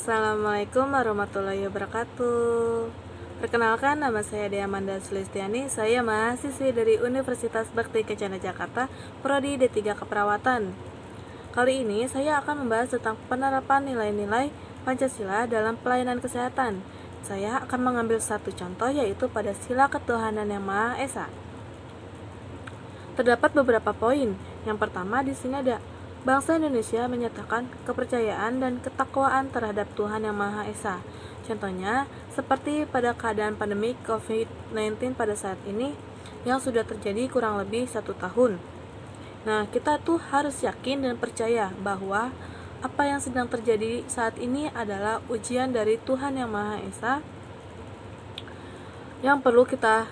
Assalamualaikum warahmatullahi wabarakatuh. Perkenalkan, nama saya Dea Amanda Sulistiani. Saya mahasiswi dari Universitas Bakti Kencana Jakarta, Prodi D3 Keperawatan. Kali ini saya akan membahas tentang penerapan nilai-nilai Pancasila dalam pelayanan kesehatan. Saya akan mengambil satu contoh, yaitu pada sila ketuhanan yang Maha Esa. Terdapat beberapa poin. Yang pertama di sini ada bangsa Indonesia menyatakan kepercayaan dan ketakwaan terhadap Tuhan Yang Maha Esa. Contohnya, seperti pada keadaan pandemi COVID-19 pada saat ini yang sudah terjadi kurang lebih 1 tahun. Nah, kita tuh harus yakin dan percaya bahwa apa yang sedang terjadi saat ini adalah ujian dari Tuhan Yang Maha Esa yang perlu kita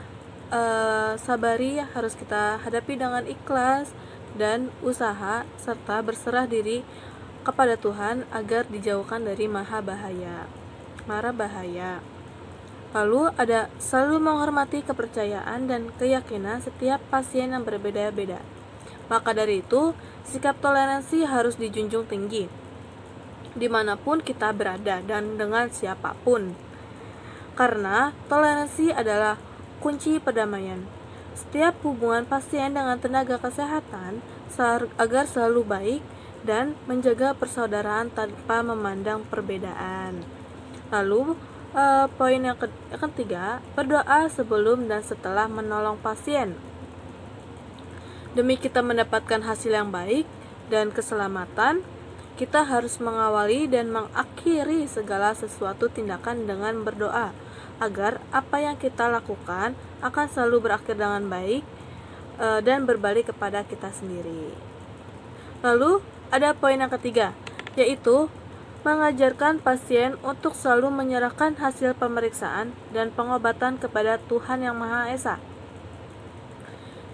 sabari, harus kita hadapi dengan ikhlas dan usaha serta berserah diri kepada Tuhan agar dijauhkan dari mara bahaya. Lalu ada selalu menghormati kepercayaan dan keyakinan setiap pasien yang berbeda-beda. Maka dari itu, sikap toleransi harus dijunjung tinggi dimanapun kita berada dan dengan siapapun. Karena toleransi adalah kunci perdamaian. Setiap hubungan pasien dengan tenaga kesehatan agar selalu baik dan menjaga persaudaraan tanpa memandang perbedaan. Lalu poin yang ketiga, berdoa sebelum dan setelah menolong pasien. Demi kita mendapatkan hasil yang baik dan keselamatan, kita harus mengawali dan mengakhiri segala sesuatu tindakan dengan berdoa, agar apa yang kita lakukan akan selalu berakhir dengan baik dan berbalik kepada kita sendiri. Lalu ada poin yang ketiga, yaitu mengajarkan pasien untuk selalu menyerahkan hasil pemeriksaan dan pengobatan kepada Tuhan Yang Maha Esa.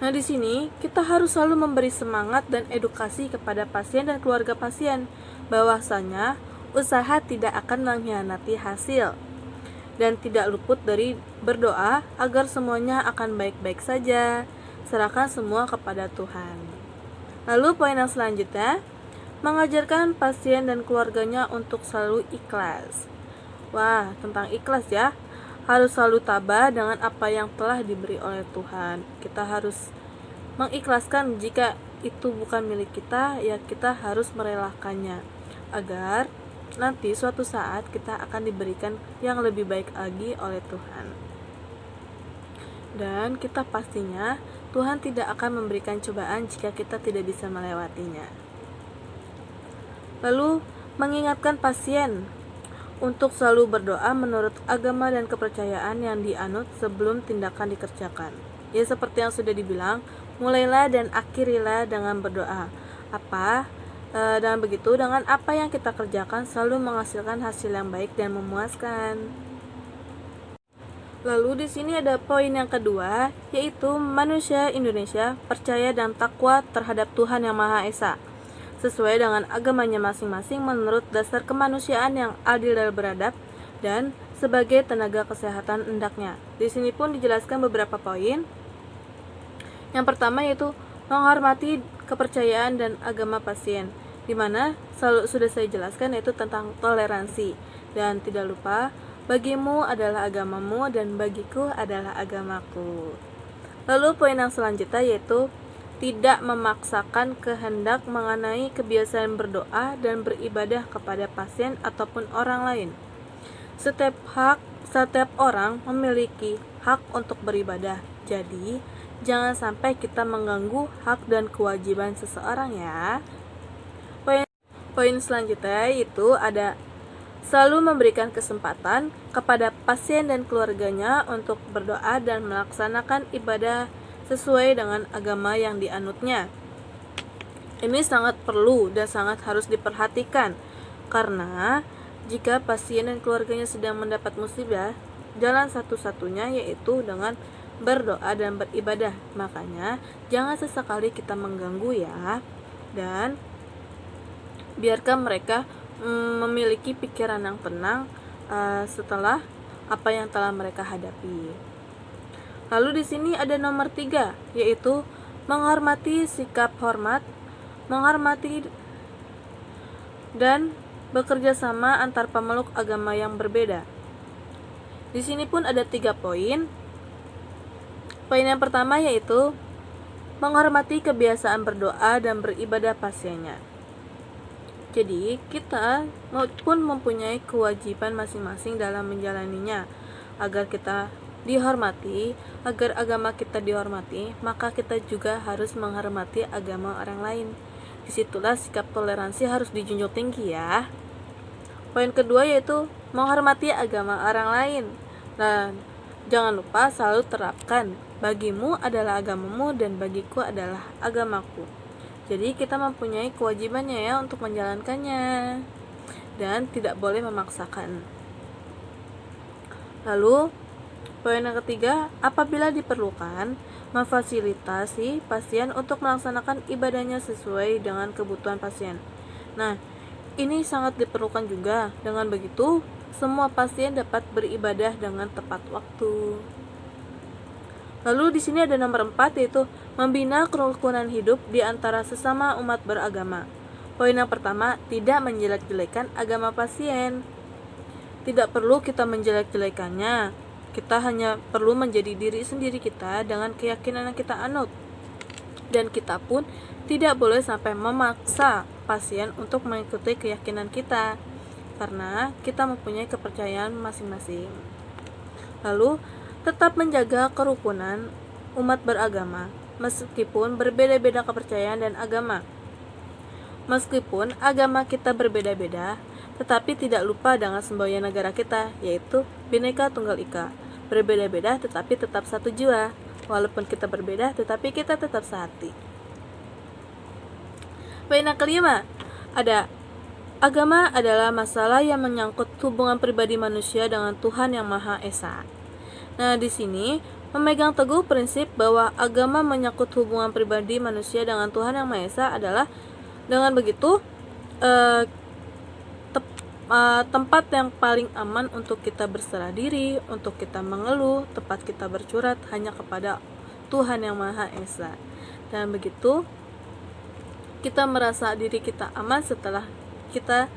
Nah, di sini kita harus selalu memberi semangat dan edukasi kepada pasien dan keluarga pasien bahwasanya usaha tidak akan mengkhianati hasil dan tidak luput dari berdoa agar semuanya akan baik-baik saja. Serahkan semua kepada Tuhan. Lalu poin yang selanjutnya, mengajarkan pasien dan keluarganya untuk selalu ikhlas. Wah, tentang ikhlas ya. Harus selalu tabah dengan apa yang telah diberi oleh Tuhan. Kita harus mengikhlaskan jika itu bukan milik kita, ya kita harus merelakannya agar nanti suatu saat kita akan diberikan yang lebih baik lagi oleh Tuhan. Dan kita pastinya Tuhan tidak akan memberikan cobaan jika kita tidak bisa melewatinya. Lalu mengingatkan pasien untuk selalu berdoa menurut agama dan kepercayaan yang dianut sebelum tindakan dikerjakan. Ya, seperti yang sudah dibilang, mulailah dan akhirilah dengan berdoa. Dan begitu, dengan apa yang kita kerjakan selalu menghasilkan hasil yang baik dan memuaskan. Lalu di sini ada poin yang kedua, yaitu manusia Indonesia percaya dan takwa terhadap Tuhan Yang Maha Esa, sesuai dengan agamanya masing-masing menurut dasar kemanusiaan yang adil dan beradab dan sebagai tenaga kesehatan hendaknya. Di sini pun dijelaskan beberapa poin. Yang pertama yaitu menghormati kepercayaan dan agama pasien, di mana sudah saya jelaskan, yaitu tentang toleransi. Dan tidak lupa, bagimu adalah agamamu dan bagiku adalah agamaku. Lalu poin yang selanjutnya yaitu tidak memaksakan kehendak mengenai kebiasaan berdoa dan beribadah kepada pasien ataupun orang lain. Setiap orang memiliki hak untuk beribadah. Jadi, jangan sampai kita mengganggu hak dan kewajiban seseorang ya. Poin selanjutnya itu ada selalu memberikan kesempatan kepada pasien dan keluarganya untuk berdoa dan melaksanakan ibadah sesuai dengan agama yang dianutnya. Ini sangat perlu dan sangat harus diperhatikan, karena jika pasien dan keluarganya sedang mendapat musibah, jalan satu-satunya yaitu dengan berdoa dan beribadah. Makanya jangan sesekali kita mengganggu ya, dan biarkan mereka memiliki pikiran yang tenang setelah apa yang telah mereka hadapi. Lalu di sini ada nomor 3, yaitu menghormati sikap hormat, menghormati dan bekerja sama antar pemeluk agama yang berbeda. Di sini pun ada 3 poin. Poin yang pertama yaitu menghormati kebiasaan berdoa dan beribadah pasiennya. Jadi kita pun mempunyai kewajiban masing-masing dalam menjalaninya. Agar kita dihormati, agar agama kita dihormati, maka kita juga harus menghormati agama orang lain. Disitulah sikap toleransi harus dijunjung tinggi ya. Poin kedua yaitu menghormati agama orang lain. Dan jangan lupa selalu terapkan, bagimu adalah agamamu dan bagiku adalah agamaku. Jadi kita mempunyai kewajibannya ya untuk menjalankannya dan tidak boleh memaksakan. Lalu poin yang ketiga, apabila diperlukan, memfasilitasi pasien untuk melaksanakan ibadahnya sesuai dengan kebutuhan pasien. Nah, ini sangat diperlukan juga. Dengan begitu, semua pasien dapat beribadah dengan tepat waktu. Lalu di sini ada nomor 4 yaitu membina kerukunan hidup di antara sesama umat beragama. Poin yang pertama, tidak menjelek-jelekan agama pasien. Tidak perlu kita menjelek-jelekannya. Kita hanya perlu menjadi diri sendiri kita dengan keyakinan yang kita anut. Dan kita pun tidak boleh sampai memaksa pasien untuk mengikuti keyakinan kita, karena kita mempunyai kepercayaan masing-masing. Lalu, tetap menjaga kerukunan umat beragama, meskipun berbeda-beda kepercayaan dan agama. Meskipun agama kita berbeda-beda, tetapi tidak lupa dengan semboyan negara kita, yaitu Bhinneka Tunggal Ika. Berbeda-beda tetapi tetap satu jiwa. Walaupun kita berbeda, tetapi kita tetap sehati. Poin yang kelima, ada agama adalah masalah yang menyangkut hubungan pribadi manusia dengan Tuhan Yang Maha Esa. Nah, di sini memegang teguh prinsip bahwa agama menyangkut hubungan pribadi manusia dengan Tuhan Yang Maha Esa adalah dengan begitu tempat yang paling aman untuk kita berserah diri, untuk kita mengeluh, tempat kita bercurhat hanya kepada Tuhan Yang Maha Esa. Dan begitu kita merasa diri kita aman setelah kita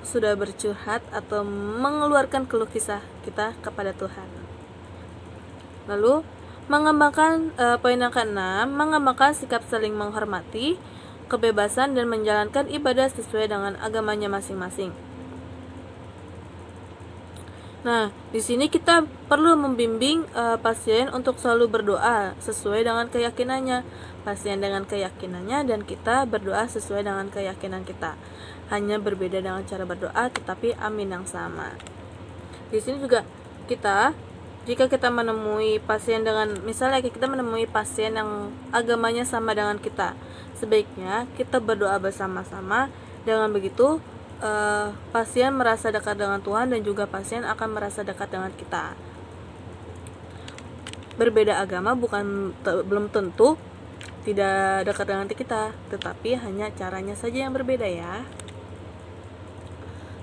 sudah bercurhat atau mengeluarkan keluh kisah kita kepada Tuhan. Lalu mengembangkan poin yang keenam, mengembangkan sikap saling menghormati, kebebasan dan menjalankan ibadah sesuai dengan agamanya masing-masing. Nah, di sini kita perlu membimbing pasien untuk selalu berdoa sesuai dengan keyakinannya. Pasien dengan keyakinannya dan kita berdoa sesuai dengan keyakinan kita. Hanya berbeda dengan cara berdoa, tetapi amin yang sama. Di sini juga jika kita menemui pasien dengan, misalnya kita menemui pasien yang agamanya sama dengan kita, sebaiknya kita berdoa bersama-sama. Dengan begitu pasien merasa dekat dengan Tuhan dan juga pasien akan merasa dekat dengan kita. Berbeda agama belum tentu tidak dekat dengan kita, tetapi hanya caranya saja yang berbeda ya.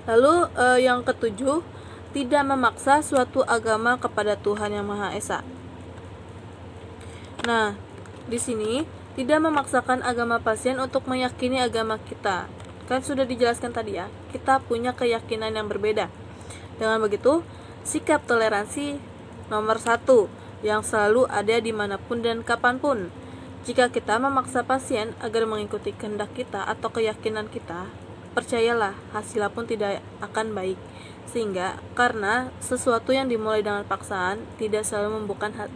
Lalu yang ketujuh, tidak memaksa suatu agama kepada Tuhan Yang Maha Esa. Nah, di sini tidak memaksakan agama pasien untuk meyakini agama kita. Kan sudah dijelaskan tadi ya, kita punya keyakinan yang berbeda. Dengan begitu, sikap toleransi nomor 1 yang selalu ada dimanapun dan kapanpun. Jika kita memaksa pasien agar mengikuti kehendak kita atau keyakinan kita, percayalah hasilnya pun tidak akan baik. Sehingga karena sesuatu yang dimulai dengan paksaan tidak selalu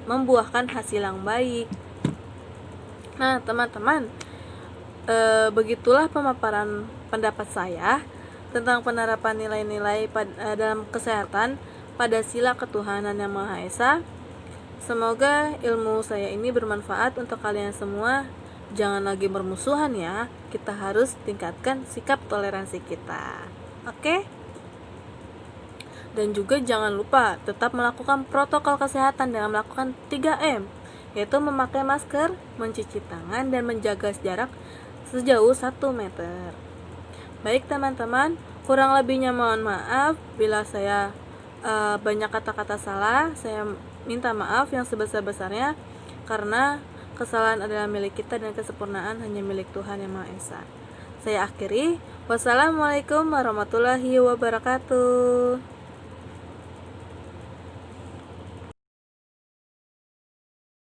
membuahkan hasil yang baik. Nah, teman-teman, begitulah pemaparan pendapat saya tentang penerapan nilai-nilai dalam kesehatan pada sila ketuhanan Yang Maha Esa. Semoga ilmu saya ini bermanfaat untuk kalian semua. Jangan lagi bermusuhan ya. Kita harus tingkatkan sikap toleransi kita. Oke? Dan juga jangan lupa tetap melakukan protokol kesehatan dengan melakukan 3M, yaitu memakai masker, mencuci tangan, dan menjaga jarak sejauh 1 meter. Baik teman-teman, kurang lebihnya mohon maaf bila saya banyak kata-kata salah. Saya minta maaf yang sebesar-besarnya, karena kesalahan adalah milik kita dan kesempurnaan hanya milik Tuhan Yang Maha Esa. Saya akhiri. Wassalamualaikum warahmatullahi wabarakatuh.